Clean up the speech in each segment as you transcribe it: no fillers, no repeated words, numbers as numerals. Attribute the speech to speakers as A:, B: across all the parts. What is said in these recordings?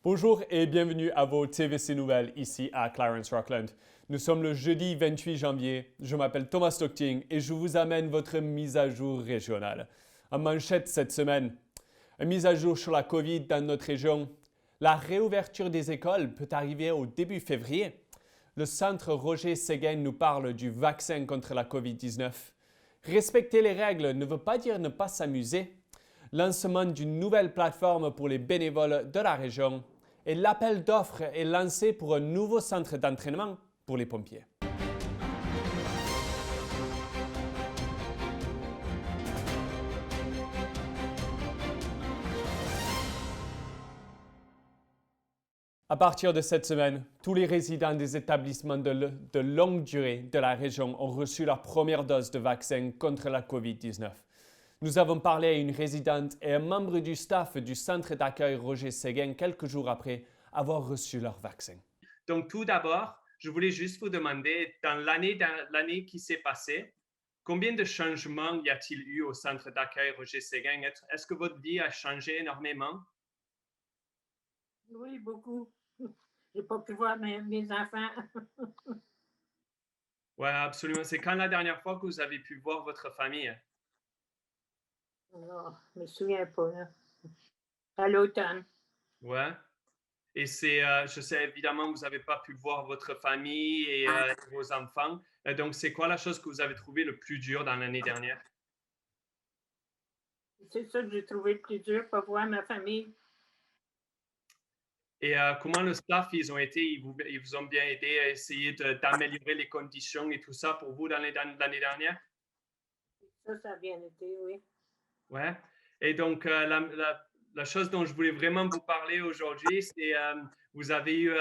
A: Bonjour et bienvenue à vos TVC Nouvelles ici à Clarence Rockland. Nous sommes le jeudi 28 janvier. Je m'appelle Thomas Stockting et je vous amène votre mise à jour régionale. En manchette cette semaine, une mise à jour sur la COVID dans notre région. La réouverture des écoles peut arriver au début février. Le centre Roger Seguin nous parle du vaccin contre la COVID-19. Respecter les règles ne veut pas dire ne pas s'amuser. Lancement d'une nouvelle plateforme pour les bénévoles de la région et l'appel d'offres est lancé pour un nouveau centre d'entraînement pour les pompiers. À partir de cette semaine, tous les résidents des établissements de longue durée de la région ont reçu leur première dose de vaccin contre la COVID-19. Nous avons parlé à une résidente et un membre du staff du centre d'accueil Roger Seguin quelques jours après avoir reçu leur vaccin.
B: Donc, tout d'abord, je voulais juste vous demander, dans l'année qui s'est passée, combien de changements y a-t-il eu au centre d'accueil Roger Seguin? Est-ce que votre vie a changé énormément?
C: Oui, beaucoup. J'ai pas pu voir mes enfants.
B: Oui, absolument. C'est quand la dernière fois que vous avez pu voir votre famille?
C: Non, je me souviens pas, là. À l'automne.
B: Ouais. Et je sais évidemment que vous n'avez pas pu voir votre famille et vos enfants. Donc, c'est quoi la chose que vous avez trouvé le plus dur dans l'année dernière?
C: C'est ça que j'ai trouvé le plus dur, pas voir ma famille.
B: Et comment le staff, ils vous ont bien aidé à essayer d'améliorer les conditions et tout ça pour vous dans l'année dernière?
C: Ça a bien été, oui.
B: Ouais. Et donc, la chose dont je voulais vraiment vous parler aujourd'hui, c'est vous avez eu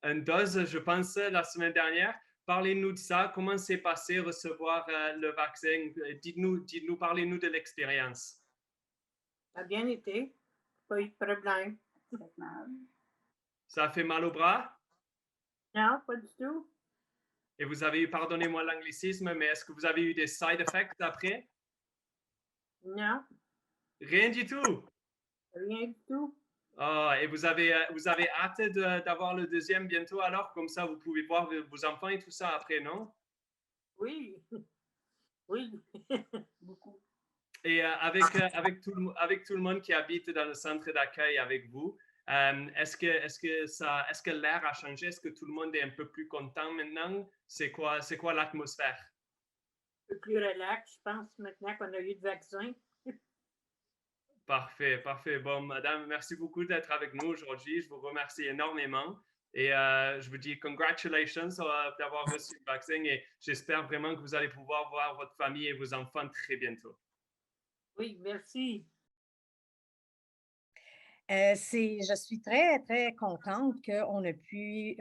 B: une dose, je pense, la semaine dernière. Parlez-nous de ça. Comment s'est passé recevoir le vaccin? Parlez-nous de l'expérience.
C: Ça a bien été. Pas eu de problème.
B: Ça a fait mal au bras?
C: Non, pas du tout.
B: Et vous avez eu, pardonnez-moi l'anglicisme, mais est-ce que vous avez eu des side effects après?
C: Non,
B: Rien du tout.
C: rien du tout.
B: Ah, et vous avez hâte d'avoir le deuxième bientôt alors, comme ça vous pouvez voir vos enfants et tout ça après, non?
C: Oui, oui, beaucoup.
B: Et avec tout le monde qui habite dans le centre d'accueil avec vous, est-ce que l'air a changé? Est-ce que tout le monde est un peu plus content maintenant? C'est quoi l'atmosphère?
C: Un peu plus relax, je pense, maintenant qu'on a eu le vaccin.
B: Parfait, parfait. Bon, madame, merci beaucoup d'être avec nous aujourd'hui. Je vous remercie énormément. Et je vous dis congratulations d'avoir reçu le vaccin et j'espère vraiment que vous allez pouvoir voir votre famille et vos enfants très bientôt.
C: Oui, merci.
D: Je suis très, très contente qu'on a pu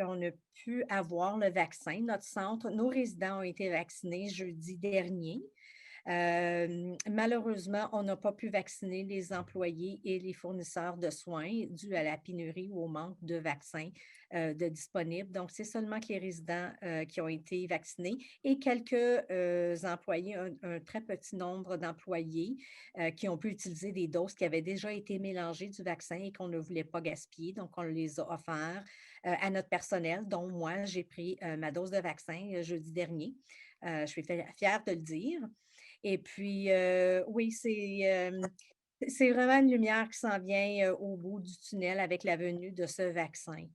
D: avoir le vaccin. Notre centre, nos résidents ont été vaccinés jeudi dernier. Malheureusement, on n'a pas pu vacciner les employés et les fournisseurs de soins dû à la pénurie ou au manque de vaccins de disponibles. Donc, c'est seulement que les résidents qui ont été vaccinés et quelques employés, un très petit nombre d'employés qui ont pu utiliser des doses qui avaient déjà été mélangées du vaccin et qu'on ne voulait pas gaspiller. Donc, on les a offerts à notre personnel, dont moi, j'ai pris ma dose de vaccin jeudi dernier. Je suis fière de le dire. Et puis, oui, c'est vraiment une lumière qui s'en vient au bout du tunnel avec la venue de ce vaccin.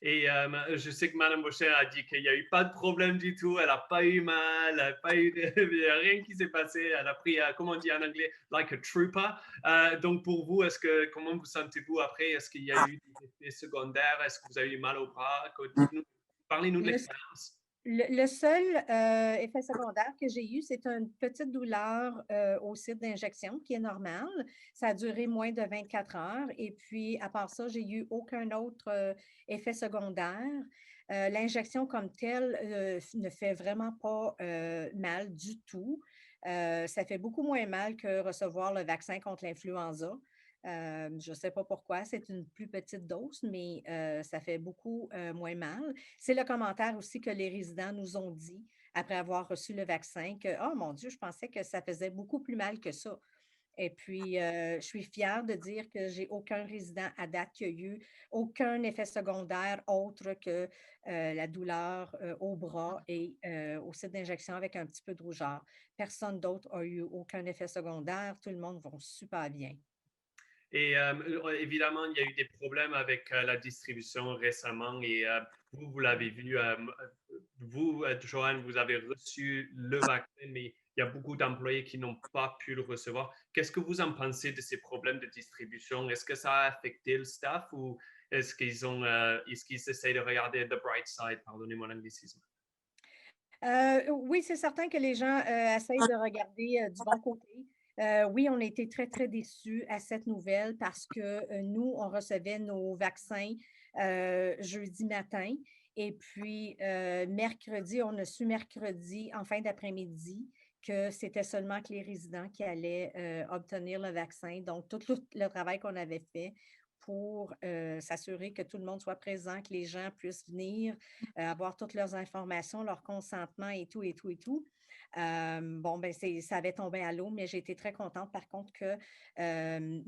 B: Et je sais que Madame Boucher a dit qu'il n'y a eu pas de problème du tout, elle n'a pas eu mal, elle n'a pas eu il n'y a rien qui s'est passé, elle a pris, comment on dit en anglais, like a trooper. Donc pour vous, comment vous sentez-vous après? Est-ce qu'il y a eu des effets secondaires? Est-ce que vous avez eu mal au bras? Parlez-nous de
D: Le
B: l'expérience.
D: Le seul effet secondaire que j'ai eu, c'est une petite douleur au site d'injection qui est normale. Ça a duré moins de 24 heures et puis à part ça, j'ai eu aucun autre effet secondaire. L'injection comme telle ne fait vraiment pas mal du tout. Ça fait beaucoup moins mal que recevoir le vaccin contre l'influenza. Je ne sais pas pourquoi, c'est une plus petite dose, mais ça fait beaucoup moins mal. C'est le commentaire aussi que les résidents nous ont dit après avoir reçu le vaccin que, oh mon Dieu, je pensais que ça faisait beaucoup plus mal que ça. Et puis, je suis fière de dire que j'ai aucun résident à date qui a eu aucun effet secondaire autre que la douleur au bras et au site d'injection avec un petit peu de rougeur. Personne d'autre a eu aucun effet secondaire. Tout le monde va super bien.
B: Et évidemment, il y a eu des problèmes avec la distribution récemment et vous l'avez vu, vous, Joanne, vous avez reçu le vaccin, mais il y a beaucoup d'employés qui n'ont pas pu le recevoir. Qu'est-ce que vous en pensez de ces problèmes de distribution? Est-ce que ça a affecté le staff ou est-ce qu'ils essayent de regarder the bright side? Pardonnez mon anglicisme.
D: Oui, c'est certain que les gens essayent de regarder du bon côté. Oui, on a été très, très déçus à cette nouvelle parce que nous, on recevait nos vaccins jeudi matin et puis mercredi, on a su mercredi en fin d'après-midi que c'était seulement que les résidents qui allaient obtenir le vaccin. Donc, tout le travail qu'on avait fait pour s'assurer que tout le monde soit présent, que les gens puissent venir, avoir toutes leurs informations, leur consentement et tout, et tout, et tout. Bon, ben, ça avait tombé à l'eau, mais j'ai été très contente, par contre, que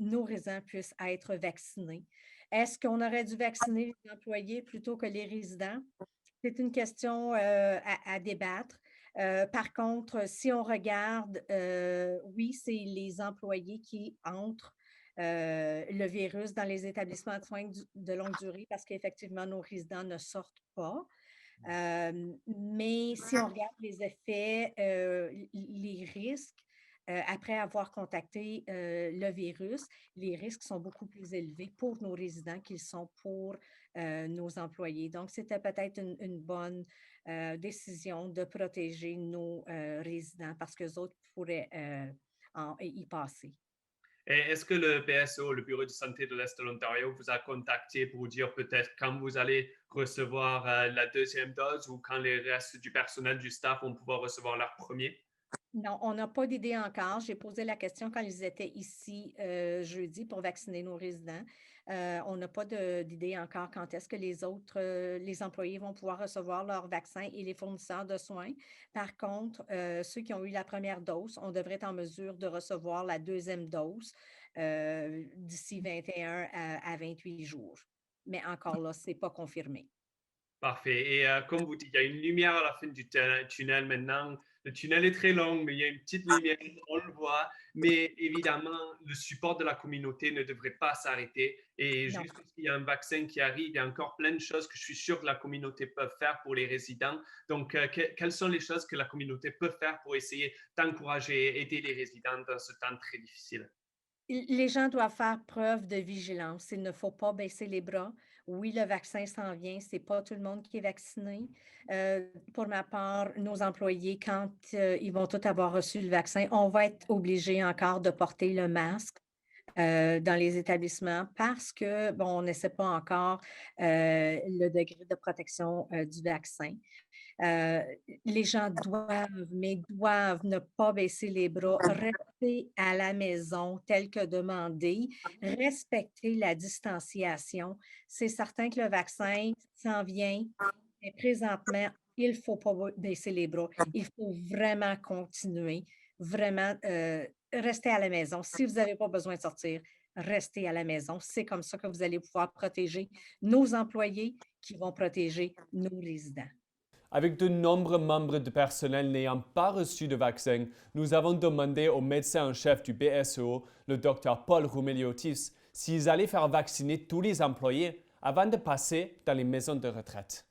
D: nos résidents puissent être vaccinés. Est-ce qu'on aurait dû vacciner les employés plutôt que les résidents? C'est une question à débattre. Par contre, si on regarde, oui, c'est les employés qui entrent le virus dans les établissements de soins de longue durée parce qu'effectivement, nos résidents ne sortent pas. Mais si on regarde les effets, les risques, après avoir contacté le virus, les risques sont beaucoup plus élevés pour nos résidents qu'ils sont pour nos employés. Donc, c'était peut-être une bonne décision de protéger nos résidents parce qu'eux autres pourraient y passer.
B: Et est-ce que le BSO, le Bureau de santé de l'Est de l'Ontario, vous a contacté pour dire peut-être quand vous allez recevoir la deuxième dose ou quand les restes du personnel, du staff vont pouvoir recevoir leur premier?
D: Non, on n'a pas d'idée encore. J'ai posé la question quand ils étaient ici jeudi pour vacciner nos résidents. On n'a pas d'idée encore quand est-ce que les autres, les employés vont pouvoir recevoir leur vaccin et les fournisseurs de soins. Par contre, ceux qui ont eu la première dose, on devrait être en mesure de recevoir la deuxième dose d'ici 21 à 28 jours. Mais encore là, ce n'est pas confirmé.
B: Parfait. Et comme vous dites, il y a une lumière à la fin du tunnel maintenant. Le tunnel est très long, mais il y a une petite lumière, on le voit. Mais évidemment, le support de la communauté ne devrait pas s'arrêter. Et
D: Non.
B: juste parce qu'il y a un vaccin qui arrive, il y a encore plein de choses que je suis sûr que la communauté peut faire pour les résidents. Donc, quelles sont les choses que la communauté peut faire pour essayer d'encourager et aider les résidents dans ce temps très difficile?
D: Les gens doivent faire preuve de vigilance. Il ne faut pas baisser les bras. Oui, le vaccin s'en vient. Ce n'est pas tout le monde qui est vacciné. Pour ma part, nos employés, quand ils vont tous avoir reçu le vaccin, on va être obligés encore de porter le masque dans les établissements parce que, bon, on ne sait pas encore le degré de protection du vaccin. Euh, les gens doivent ne pas baisser les bras, rester à la maison tel que demandé, respecter la distanciation. C'est certain que le vaccin s'en vient, mais présentement, il ne faut pas baisser les bras. Il faut vraiment continuer, vraiment rester à la maison. Si vous n'avez pas besoin de sortir, restez à la maison. C'est comme ça que vous allez pouvoir protéger nos employés qui vont protéger nos résidents.
A: Avec de nombreux membres du personnel n'ayant pas reçu de vaccin, nous avons demandé au médecin en chef du BSO, le Dr Paul Roumeliotis, s'ils allaient faire vacciner tous les employés avant de passer dans les maisons de retraite.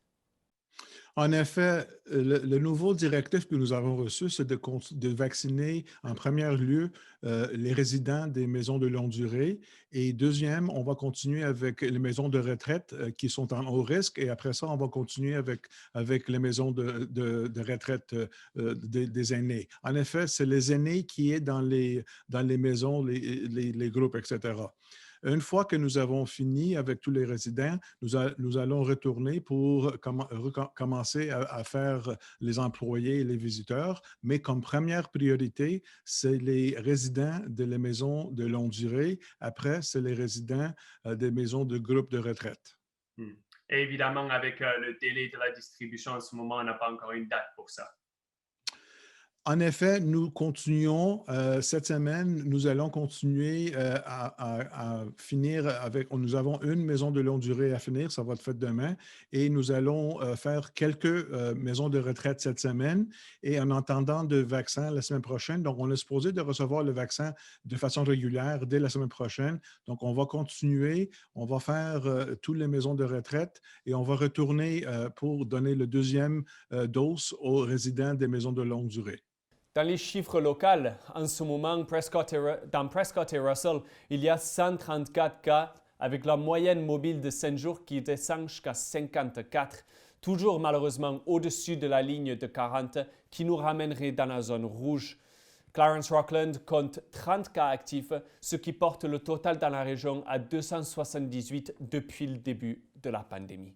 E: En effet, le nouveau directif que nous avons reçu, c'est de vacciner en premier lieu les résidents des maisons de longue durée. Et deuxième, on va continuer avec les maisons de retraite qui sont en haut risque. Et après ça, on va continuer avec les maisons de retraite des aînés. En effet, c'est les aînés qui sont dans les maisons, les groupes, etc. Une fois que nous avons fini avec tous les résidents, nous allons retourner pour commencer à faire les employés et les visiteurs. Mais comme première priorité, c'est les résidents de les maisons de longue durée. Après, c'est les résidents des maisons de groupe de retraite.
B: Et évidemment, avec le délai de la distribution en ce moment, on n'a pas encore une date pour ça.
E: En effet, nous continuons cette semaine, nous allons continuer à finir avec, nous avons une maison de longue durée à finir, ça va être fait demain, et nous allons faire quelques maisons de retraite cette semaine et en attendant de vaccin la semaine prochaine. Donc, on est supposé de recevoir le vaccin de façon régulière dès la semaine prochaine. Donc, on va continuer, on va faire toutes les maisons de retraite et on va retourner pour donner le deuxième dose aux résidents des maisons de longue durée.
A: Dans les chiffres locaux, en ce moment, dans Prescott et Russell, il y a 134 cas avec la moyenne mobile de 5 jours qui descend jusqu'à 54, toujours malheureusement au-dessus de la ligne de 40 qui nous ramènerait dans la zone rouge. Clarence-Rockland compte 30 cas actifs, ce qui porte le total dans la région à 278 depuis le début de la pandémie.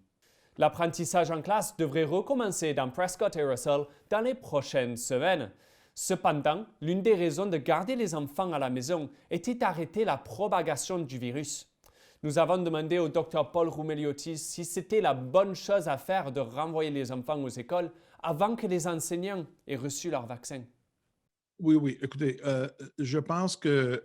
A: L'apprentissage en classe devrait recommencer dans Prescott et Russell dans les prochaines semaines. Cependant, l'une des raisons de garder les enfants à la maison était d'arrêter la propagation du virus. Nous avons demandé au Dr Paul Roumeliotis si c'était la bonne chose à faire de renvoyer les enfants aux écoles avant que les enseignants aient reçu leur vaccin.
E: Oui. Écoutez, je pense que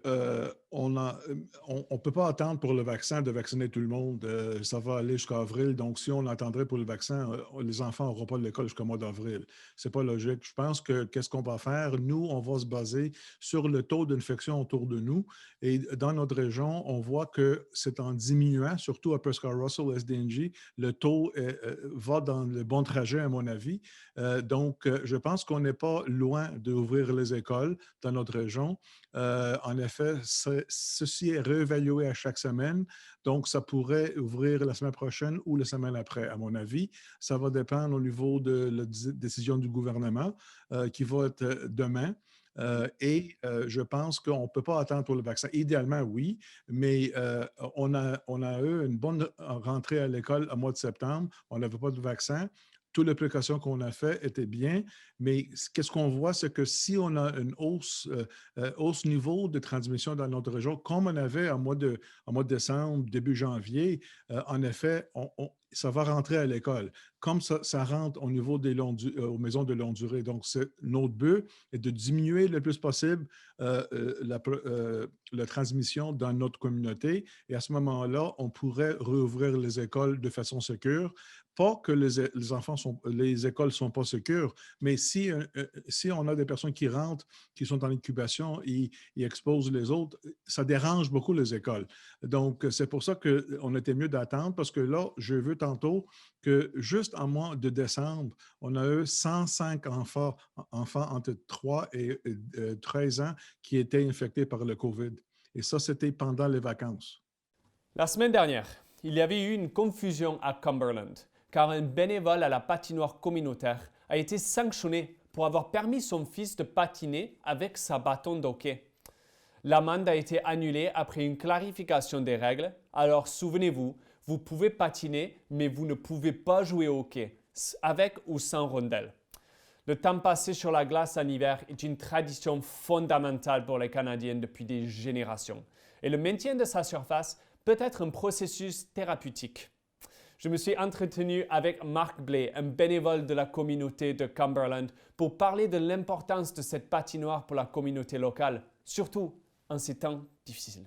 E: on ne peut pas attendre pour le vaccin de vacciner tout le monde. Ça va aller jusqu'à avril. Donc, si on attendrait pour le vaccin, les enfants n'auront pas de l'école jusqu'au mois d'avril. Ce n'est pas logique. Je pense que qu'est-ce qu'on va faire? Nous, on va se baser sur le taux d'infection autour de nous. Et dans notre région, on voit que c'est en diminuant, surtout à Prescott Russell, SDNG, le taux va dans le bon trajet, à mon avis. Donc, je pense qu'on n'est pas loin d'ouvrir les écoles dans notre région. En effet, ceci est réévalué à chaque semaine. Donc, ça pourrait ouvrir la semaine prochaine ou la semaine après, à mon avis. Ça va dépendre au niveau de la décision du gouvernement qui va être demain. Je pense qu'on ne peut pas attendre pour le vaccin. Idéalement, oui, mais on a eu une bonne rentrée à l'école au mois de septembre. On n'avait pas de vaccin. Toutes les précautions qu'on a faites étaient bien, mais qu'est-ce qu'on voit, c'est que si on a une hausse niveau de transmission dans notre région, comme on avait en mois de décembre, début janvier, en effet, ça va rentrer à l'école. Comme ça rentre au niveau des aux maisons de longue durée. Donc, notre but est de diminuer le plus possible la transmission dans notre communauté. Et à ce moment-là, on pourrait rouvrir les écoles de façon sécure. Pas que les écoles ne sont pas sécures, mais si on a des personnes qui rentrent, qui sont en incubation et exposent les autres, ça dérange beaucoup les écoles. Donc, c'est pour ça qu'on était mieux d'attendre parce que là, je veux tantôt que juste en mois de décembre, on a eu 105 enfants entre 3 et 13 ans qui étaient infectés par le COVID. Et ça, c'était pendant les vacances.
A: La semaine dernière, il y avait eu une confusion à Cumberland, car un bénévole à la patinoire communautaire a été sanctionné pour avoir permis son fils de patiner avec sa bâton d'hockey. L'amende a été annulée après une clarification des règles, alors souvenez-vous, vous pouvez patiner, mais vous ne pouvez pas jouer au hockey, avec ou sans rondelle. Le temps passé sur la glace en hiver est une tradition fondamentale pour les Canadiens depuis des générations, et le maintien de sa surface peut être un processus thérapeutique. Je me suis entretenu avec Marc Blais, un bénévole de la communauté de Cumberland, pour parler de l'importance de cette patinoire pour la communauté locale, surtout en ces temps difficiles.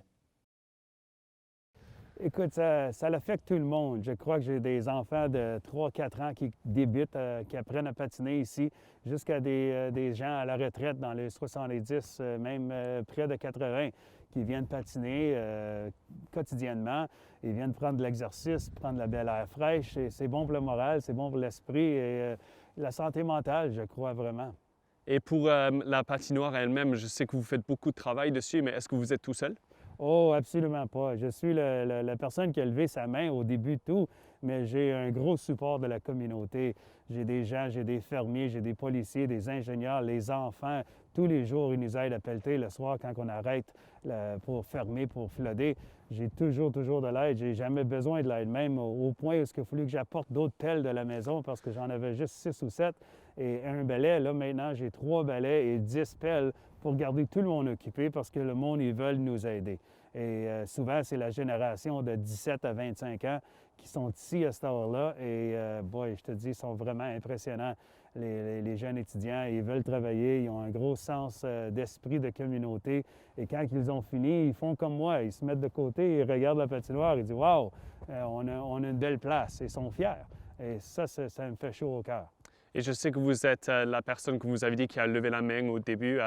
F: Écoute, ça affecte tout le monde. Je crois que j'ai des enfants de 3-4 ans qui débutent, qui apprennent à patiner ici, jusqu'à des gens à la retraite dans les 70, même près de 80, qui viennent patiner quotidiennement. Ils viennent prendre de l'exercice, prendre de la belle air fraîche. C'est bon pour le moral, c'est bon pour l'esprit et la santé mentale, je crois vraiment.
A: Et pour la patinoire elle-même, je sais que vous faites beaucoup de travail dessus, mais est-ce que vous êtes tout seul?
F: Oh, absolument pas. Je suis la personne qui a levé sa main au début de tout, mais j'ai un gros support de la communauté. J'ai des gens, j'ai des fermiers, j'ai des policiers, des ingénieurs, les enfants. Tous les jours, ils nous aident à pelleter. Le soir, quand on arrête pour fermer, pour flotter, j'ai toujours de l'aide. J'ai jamais besoin de l'aide, même au point où il a fallu que j'apporte d'autres pelles de la maison parce que j'en avais juste 6 ou 7 et un balai. Là, maintenant, j'ai 3 balais et 10 pelles pour garder tout le monde occupé parce que le monde, ils veulent nous aider. Et souvent, c'est la génération de 17 à 25 ans qui sont ici à cette heure-là. Et boy, je te dis, ils sont vraiment impressionnants. Les jeunes étudiants, ils veulent travailler, ils ont un gros sens d'esprit de communauté. Et quand ils ont fini, ils font comme moi, ils se mettent de côté, ils regardent la patinoire, ils disent « Wow, on a une belle place » et ils sont fiers. Et ça me fait chaud au cœur.
A: Et je sais que vous êtes la personne que vous avez dit qui a levé la main au début,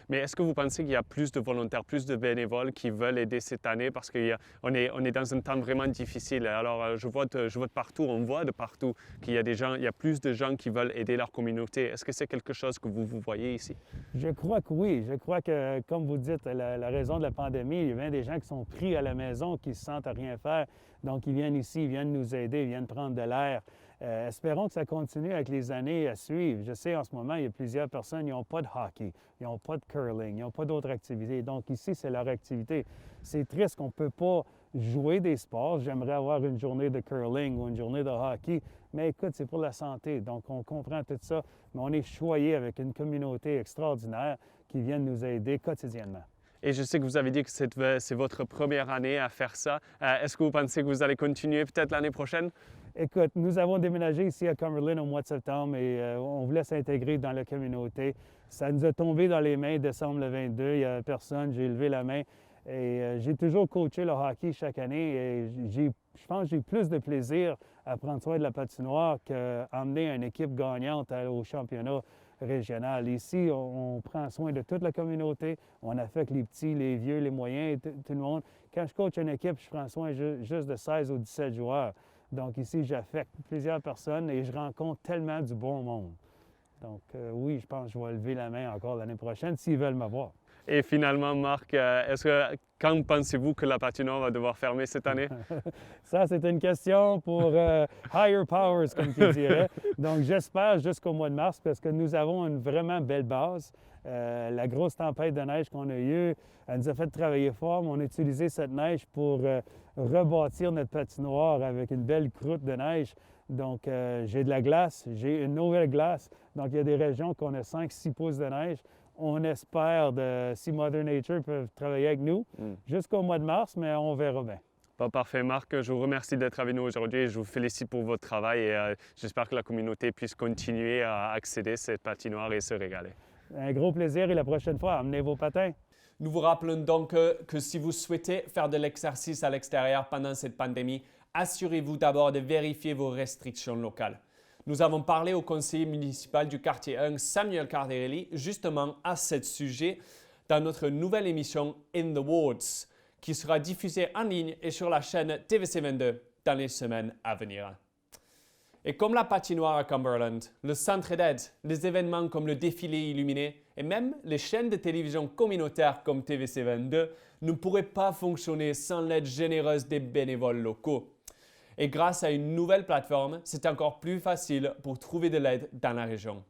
A: mais est-ce que vous pensez qu'il y a plus de volontaires, plus de bénévoles qui veulent aider cette année parce qu'on est dans un temps vraiment difficile. Alors je vois de partout, on voit de partout qu'il y a il y a plus de gens qui veulent aider leur communauté. Est-ce que c'est quelque chose que vous voyez ici?
F: Je crois que oui. Je crois que, comme vous dites, la raison de la pandémie, il y a bien des gens qui sont pris à la maison, qui se sentent à rien faire. Donc, ils viennent ici, ils viennent nous aider, ils viennent prendre de l'air. Espérons que ça continue avec les années à suivre. Je sais, en ce moment, il y a plusieurs personnes qui n'ont pas de hockey, ils n'ont pas de curling, ils n'ont pas d'autres activités. Donc, ici, c'est leur activité. C'est triste qu'on ne peut pas jouer des sports. J'aimerais avoir une journée de curling ou une journée de hockey. Mais écoute, c'est pour la santé. Donc, on comprend tout ça. Mais on est choyé avec une communauté extraordinaire qui vient nous aider quotidiennement.
A: Et je sais que vous avez dit que c'est votre première année à faire ça. Est-ce que vous pensez que vous allez continuer peut-être l'année prochaine?
F: Écoute, nous avons déménagé ici à Cumberland au mois de septembre et on voulait s'intégrer dans la communauté. Ça nous a tombé dans les mains décembre le 22. Il n'y avait personne, j'ai levé la main et j'ai toujours coaché le hockey chaque année et je pense que j'ai plus de plaisir à prendre soin de la patinoire qu'emmener une équipe gagnante au championnat régional. Ici, on prend soin de toute la communauté. On affecte les petits, les vieux, les moyens, tout le monde. Quand je coach une équipe, je prends soin juste de 16 ou 17 joueurs. Donc ici, j'affecte plusieurs personnes et je rencontre tellement du bon monde. Donc oui, je pense que je vais lever la main encore l'année prochaine s'ils veulent m'avoir.
A: Et finalement, Marc, quand pensez-vous que la patinoire va devoir fermer cette année?
F: Ça, c'est une question pour higher powers, comme tu dirais. Donc, j'espère jusqu'au mois de mars parce que nous avons une vraiment belle base. La grosse tempête de neige qu'on a eue, elle nous a fait travailler fort, mais on a utilisé cette neige pour rebâtir notre patinoire avec une belle croûte de neige. Donc, j'ai de la glace, j'ai une nouvelle glace. Donc, il y a des régions qu'on a 5-6 pouces de neige. On espère, si Mother Nature peut travailler avec nous jusqu'au mois de mars, mais on verra bien.
A: Bon, parfait, Marc. Je vous remercie d'être avec nous aujourd'hui et je vous félicite pour votre travail et j'espère que la communauté puisse continuer à accéder à cette patinoire et se régaler.
F: Un gros plaisir et la prochaine fois, amenez vos patins.
A: Nous vous rappelons donc que si vous souhaitez faire de l'exercice à l'extérieur pendant cette pandémie, assurez-vous d'abord de vérifier vos restrictions locales. Nous avons parlé au conseiller municipal du quartier 1, Samuel Cardarelli, justement à ce sujet dans notre nouvelle émission In the Wards, qui sera diffusée en ligne et sur la chaîne TVC 22 dans les semaines à venir. Et comme la patinoire à Cumberland, le centre d'aide, les événements comme le défilé illuminé et même les chaînes de télévision communautaires comme TVC 22 ne pourraient pas fonctionner sans l'aide généreuse des bénévoles locaux. Et grâce à une nouvelle plateforme, c'est encore plus facile pour trouver de l'aide dans la région.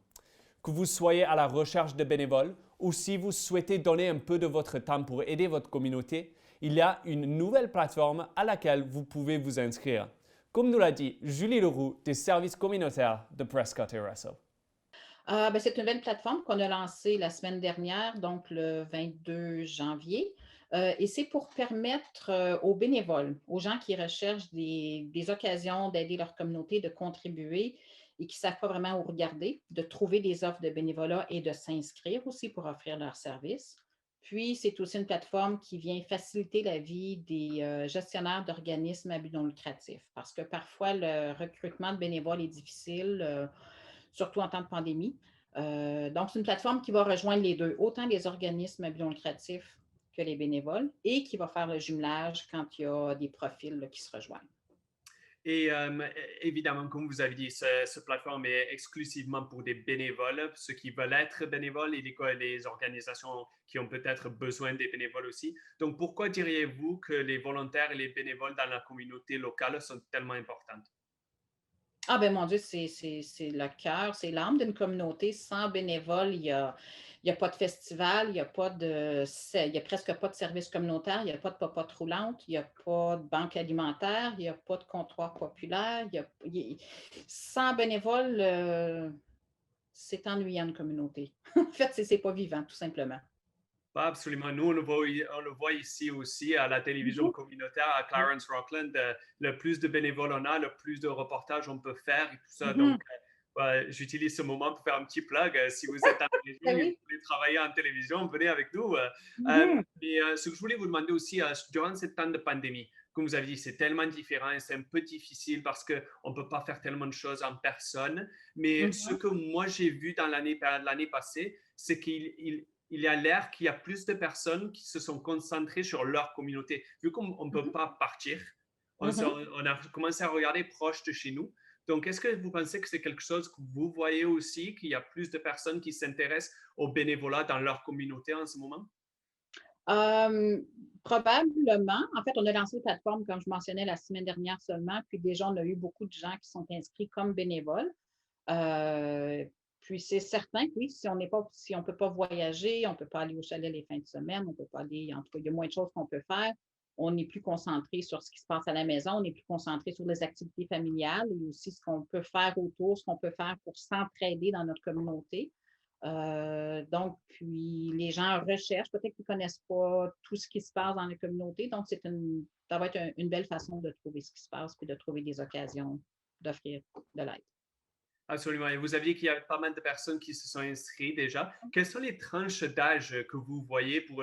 A: Que vous soyez à la recherche de bénévoles ou si vous souhaitez donner un peu de votre temps pour aider votre communauté, il y a une nouvelle plateforme à laquelle vous pouvez vous inscrire. Comme nous l'a dit Julie Leroux des services communautaires de Prescott et Russell.
G: C'est une nouvelle plateforme qu'on a lancée la semaine dernière, donc le 22 janvier. Et c'est pour permettre aux bénévoles, aux gens qui recherchent des occasions d'aider leur communauté, de contribuer et qui ne savent pas vraiment où regarder, de trouver des offres de bénévolat et de s'inscrire aussi pour offrir leurs services. Puis, c'est aussi une plateforme qui vient faciliter la vie des gestionnaires d'organismes à but non lucratif parce que parfois, le recrutement de bénévoles est difficile, surtout en temps de pandémie. Donc, c'est une plateforme qui va rejoindre les deux, autant les organismes à but non lucratif que les bénévoles et qui va faire le jumelage quand il y a des profils là, qui se rejoignent.
B: Et évidemment, comme vous avez dit, cette plateforme est exclusivement pour des bénévoles, ceux qui veulent être bénévoles et les organisations qui ont peut-être besoin des bénévoles aussi. Donc, pourquoi diriez-vous que les volontaires et les bénévoles dans la communauté locale sont tellement importantes?
G: Ah ben mon Dieu, c'est le cœur, c'est l'âme d'une communauté. Sans bénévoles, il y a pas de festival, il y a presque pas de service communautaire, il n'y a pas de popote roulante, il n'y a pas de banque alimentaire, il n'y a pas de comptoir populaire. Sans bénévoles, c'est ennuyant une communauté. En fait, c'est pas vivant, tout simplement.
B: Absolument. Nous, on le voit ici aussi à la télévision communautaire à Clarence Rockland. Le plus de bénévoles on a, le plus de reportages on peut faire et tout ça. Donc, j'utilise ce moment pour faire un petit plug. Si vous êtes en région
G: Ah
B: et
G: oui.
B: vous voulez travailler en télévision, venez avec nous. Mais ce que je voulais vous demander aussi, durant cette temps de pandémie, comme vous avez dit, c'est tellement différent et c'est un peu difficile parce qu'on ne peut pas faire tellement de choses en personne. Mais ce que moi j'ai vu dans l'année passée, c'est qu'il y a l'air qu'il y a plus de personnes qui se sont concentrées sur leur communauté. Vu qu'on ne peut pas partir, on a commencé à regarder proche de chez nous. Donc, est-ce que vous pensez que c'est quelque chose que vous voyez aussi, qu'il y a plus de personnes qui s'intéressent au bénévolat dans leur communauté en ce moment?
G: Probablement. En fait, on a lancé une plateforme, comme je mentionnais, la semaine dernière seulement, puis déjà, on a eu beaucoup de gens qui sont inscrits comme bénévoles. Puis c'est certain que oui, si on ne peut pas voyager, on ne peut pas aller au chalet les fins de semaine, on ne peut pas aller, en tout cas, il y a moins de choses qu'on peut faire. On est plus concentré sur ce qui se passe à la maison, on est plus concentré sur les activités familiales et aussi ce qu'on peut faire autour, ce qu'on peut faire pour s'entraider dans notre communauté. Donc, puis les gens recherchent, peut-être qu'ils ne connaissent pas tout ce qui se passe dans la communauté, donc ça va être une belle façon de trouver ce qui se passe puis de trouver des occasions d'offrir de l'aide.
B: Absolument. Et vous aviez qu'il y avait pas mal de personnes qui se sont inscrites déjà. Quelles sont les tranches d'âge que vous voyez pour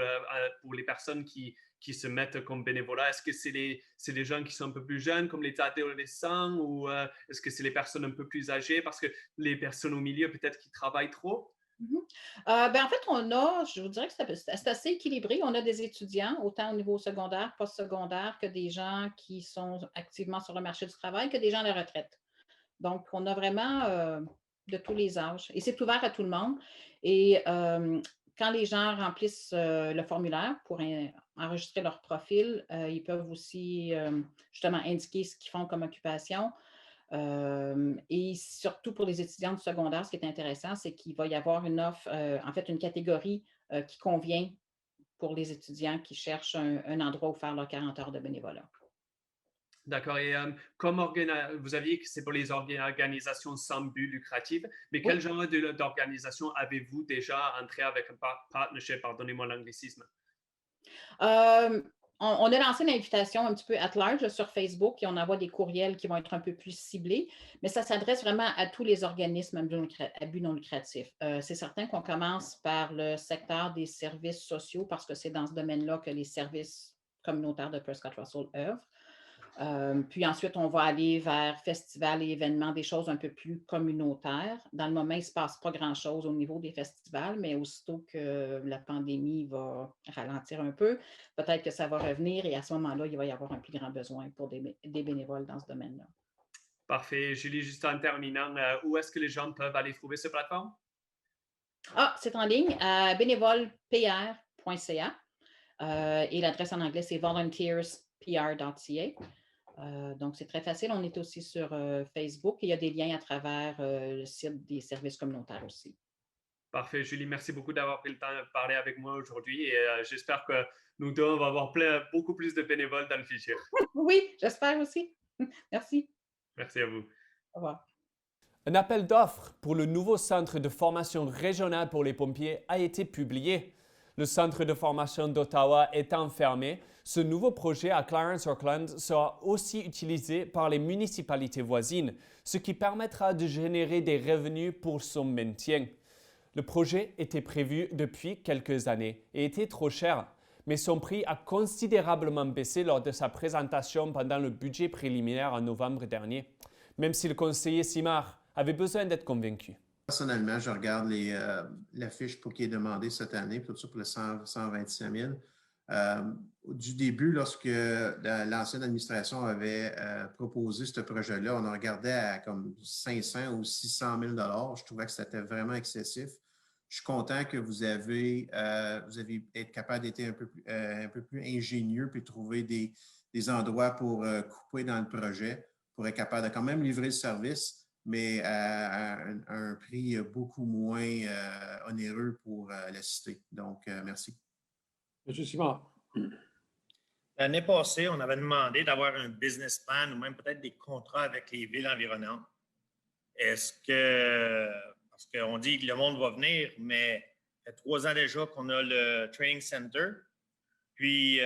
B: les personnes qui se mettent comme bénévolat? Est-ce que c'est les gens qui sont un peu plus jeunes, comme les adolescents, ou est-ce que c'est les personnes un peu plus âgées parce que les personnes au milieu, peut-être, qui travaillent trop?
G: En fait, je vous dirais que c'est assez équilibré. On a des étudiants, autant au niveau secondaire, postsecondaire, que des gens qui sont activement sur le marché du travail, que des gens à la retraite. Donc, on a vraiment de tous les âges. Et c'est ouvert à tout le monde. Et quand les gens remplissent le formulaire pour enregistrer leur profil, ils peuvent aussi justement indiquer ce qu'ils font comme occupation. Et surtout pour les étudiants du secondaire, ce qui est intéressant, c'est qu'il va y avoir une offre, en fait, une catégorie qui convient pour les étudiants qui cherchent un endroit où faire leurs 40 heures de bénévolat.
B: D'accord. Et vous aviez que c'est pour les organisations sans but lucratif, mais
G: Oui.
B: quel genre d'organisation avez-vous déjà entré avec un partnership? Pardonnez-moi l'anglicisme.
G: On a lancé une invitation un petit peu at large sur Facebook et on envoie des courriels qui vont être un peu plus ciblés, mais ça s'adresse vraiment à tous les organismes à but non lucratif. C'est certain qu'on commence par le secteur des services sociaux parce que c'est dans ce domaine-là que les services communautaires de Prescott Russell œuvrent. Puis ensuite, on va aller vers festivals et événements, des choses un peu plus communautaires. Dans le moment, il ne se passe pas grand-chose au niveau des festivals, mais aussitôt que la pandémie va ralentir un peu, peut-être que ça va revenir et à ce moment-là, il va y avoir un plus grand besoin pour des bénévoles dans ce domaine-là.
B: Parfait. Julie, juste en terminant, où est-ce que les gens peuvent aller trouver cette plateforme?
G: C'est en ligne à bénévolepr.ca et l'adresse en anglais, c'est volunteerspr.ca. Donc, c'est très facile. On est aussi sur Facebook et il y a des liens à travers le site des services communautaires aussi.
B: Parfait, Julie. Merci beaucoup d'avoir pris le temps de parler avec moi aujourd'hui et j'espère que nous deux, on va avoir beaucoup plus de bénévoles dans le futur.
G: Oui, j'espère aussi. Merci.
B: Merci à vous.
G: Au revoir.
A: Un appel d'offres pour le nouveau centre de formation régional pour les pompiers a été publié. Le centre de formation d'Ottawa étant fermé, ce nouveau projet à Clarence Rockland sera aussi utilisé par les municipalités voisines, ce qui permettra de générer des revenus pour son maintien. Le projet était prévu depuis quelques années et était trop cher, mais son prix a considérablement baissé lors de sa présentation pendant le budget préliminaire en novembre dernier, même si le conseiller Simard avait besoin d'être convaincu.
H: Personnellement, je regarde l'affiche qui est demandée cette année, tout ça pour le 125 000. Du début, lorsque l'ancienne administration avait proposé ce projet-là, on en regardait à comme 500 ou 600 000 $. Je trouvais que c'était vraiment excessif. Je suis content que vous avez été capable d'être un peu plus ingénieux puis trouver des endroits pour couper dans le projet, pour être capable de quand même livrer le service, mais à un prix beaucoup moins onéreux pour la cité. Donc, merci.
E: Monsieur Simard.
I: L'année passée, on avait demandé d'avoir un business plan ou même peut-être des contrats avec les villes environnantes. Parce qu'on dit que le monde va venir, mais fait 3 ans déjà qu'on a le Training Center. Puis,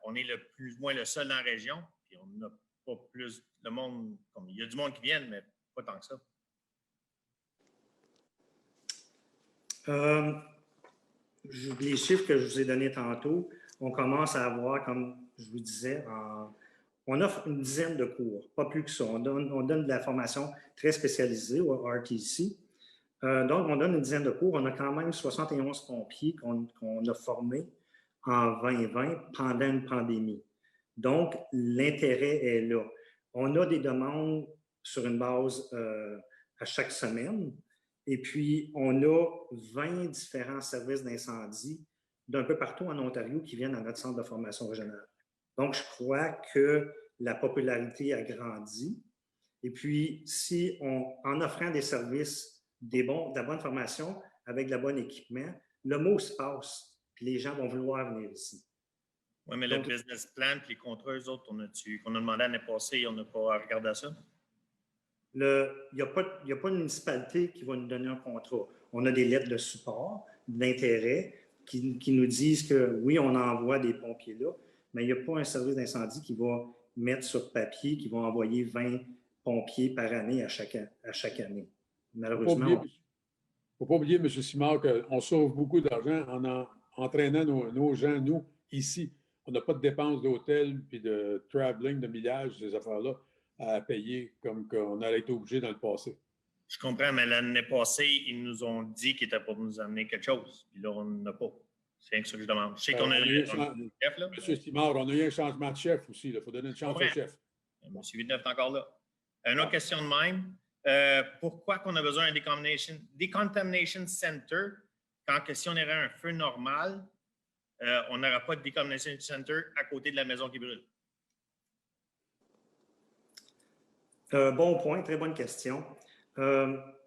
I: on est plus ou moins le seul dans la région. Puis, on n'a pas plus de monde. Il y a du monde qui vient, mais pas tant que ça.
J: Les chiffres que je vous ai donnés tantôt, on commence à avoir, comme je vous disais, on offre une dizaine de cours, pas plus que ça. On donne de la formation très spécialisée au RTC. Donc, on donne une dizaine de cours. On a quand même 71 pompiers qu'on a formés en 2020 pendant une pandémie. Donc, l'intérêt est là. On a des demandes sur une base à chaque semaine. Et puis, on a 20 différents services d'incendie d'un peu partout en Ontario qui viennent à notre centre de formation régionale. Donc, je crois que la popularité a grandi. Et puis, en offrant des services, de la bonne formation, avec de la bonne équipement, le mot se passe, puis les gens vont vouloir venir ici.
I: Oui, mais le business plan puis les contrats, eux autres, qu'on a demandé l'année passée, on n'a pas regardé ça?
J: Il n'y a pas une municipalité qui va nous donner un contrat. On a des lettres de support, d'intérêt, qui nous disent que oui, on envoie des pompiers là, mais il n'y a pas un service d'incendie qui va mettre sur papier, qui va envoyer 20 pompiers par année à chaque année. Malheureusement.
K: Il ne faut pas oublier, M. Simard, qu'on sauve beaucoup d'argent en entraînant nos gens, nous, ici. On n'a pas de dépenses d'hôtel puis de traveling, de millage, ces affaires-là à payer comme qu'on aurait été obligé dans le passé.
I: Je comprends, mais l'année passée, ils nous ont dit qu'ils étaient pour nous amener quelque chose. Puis là, on n'en a pas. C'est rien que ça que je demande. Je sais qu'on a eu un chef, là.
K: M. Simard, on a eu un changement de chef aussi. Il faut donner une chance au chef.
I: M. Villeneuve est encore là. Une autre question de même. Pourquoi qu'on a besoin d'un decontamination center quand si on aurait un feu normal, on n'aura pas de decontamination center à côté de la maison qui brûle?
J: Bon point, très bonne question.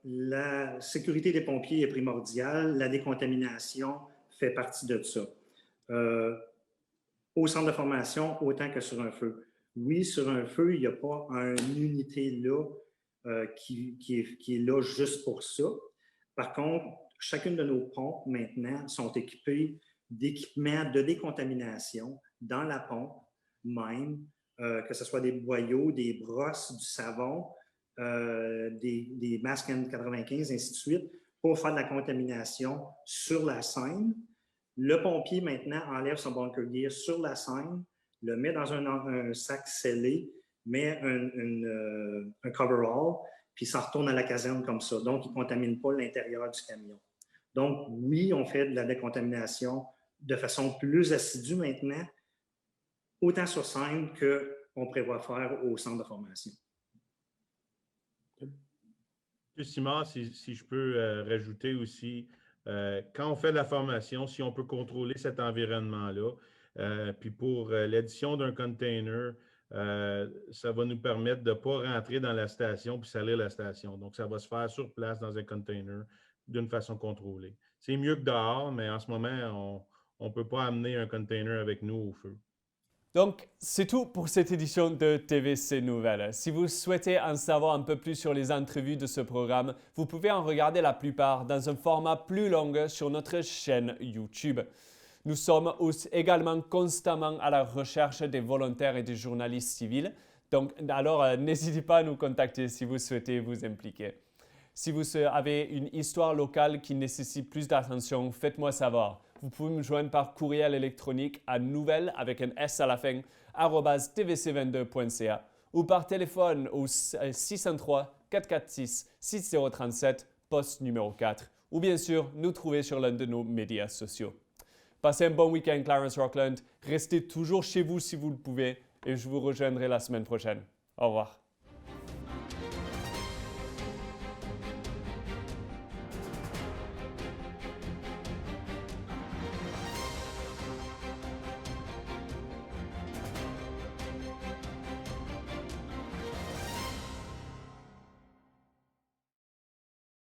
J: La sécurité des pompiers est primordiale. La décontamination fait partie de ça. Au centre de formation, autant que sur un feu. Oui, sur un feu, il n'y a pas une unité là qui est là juste pour ça. Par contre, chacune de nos pompes maintenant sont équipées d'équipements de décontamination dans la pompe même, que ce soit des boyaux, des brosses, du savon, des masques N95, ainsi de suite, pour faire de la contamination sur la scène. Le pompier, maintenant, enlève son bunker gear sur la scène, le met dans un sac scellé, met un coverall, puis ça retourne à la caserne comme ça. Donc, il ne contamine pas l'intérieur du camion. Donc, oui, on fait de la décontamination de façon plus assidue maintenant, autant sur scène qu'on prévoit faire au centre de formation.
L: M. Simard, si je peux rajouter aussi, quand on fait de la formation, si on peut contrôler cet environnement-là, puis pour l'édition d'un container, ça va nous permettre de ne pas rentrer dans la station puis salir la station. Donc, ça va se faire sur place dans un container d'une façon contrôlée. C'est mieux que dehors, mais en ce moment, on ne peut pas amener un container avec nous au feu.
A: Donc, c'est tout pour cette édition de TVC Nouvelles. Si vous souhaitez en savoir un peu plus sur les entrevues de ce programme, vous pouvez en regarder la plupart dans un format plus long sur notre chaîne YouTube. Nous sommes également constamment à la recherche des volontaires et des journalistes civils. Donc, alors, n'hésitez pas à nous contacter si vous souhaitez vous impliquer. Si vous avez une histoire locale qui nécessite plus d'attention, faites-moi savoir. Vous pouvez me joindre par courriel électronique à nouvelles avec un S à la fin, @tvc22.ca ou par téléphone au 603 446 6037, poste numéro 4, ou bien sûr nous trouver sur l'un de nos médias sociaux. Passez un bon week-end, Clarence Rockland. Restez toujours chez vous si vous le pouvez et je vous rejoindrai la semaine prochaine. Au revoir.